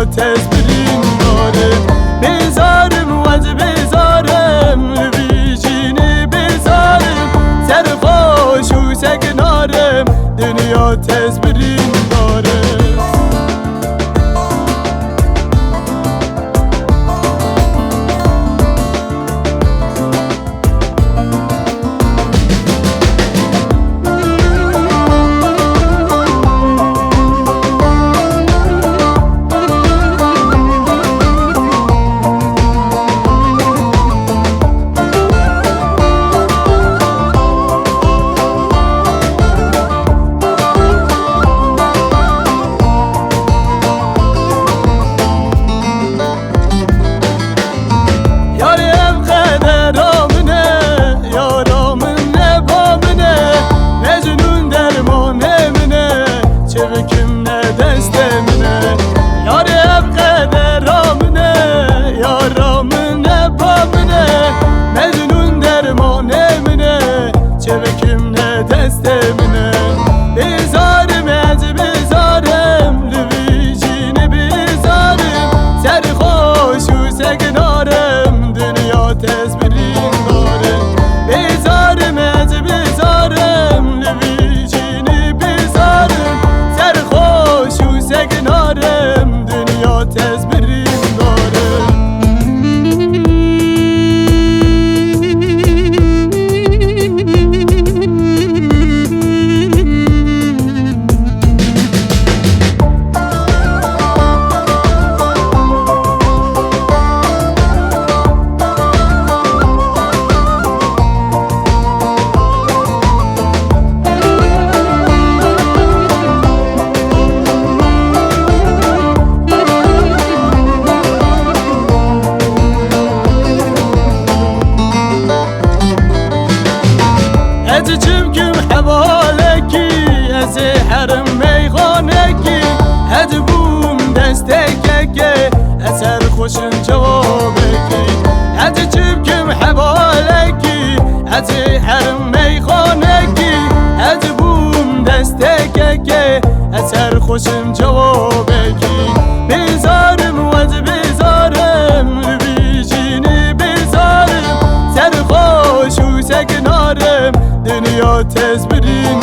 دنیا تز برین دارم بزارم و از بزارم بیجینی بزارم سرخوش و سکنارم دنیا تز برین دارم حرم میخانگی هد بوم دستکه اثر خوشن جوابکی هد جیب کم حوالکی از حرم میخانگی هد بوم دستکه اثر خوشن جوابکی بزارم و از بزارم بیجینی بزارم سر خوش و سکنارم دنیا تز برین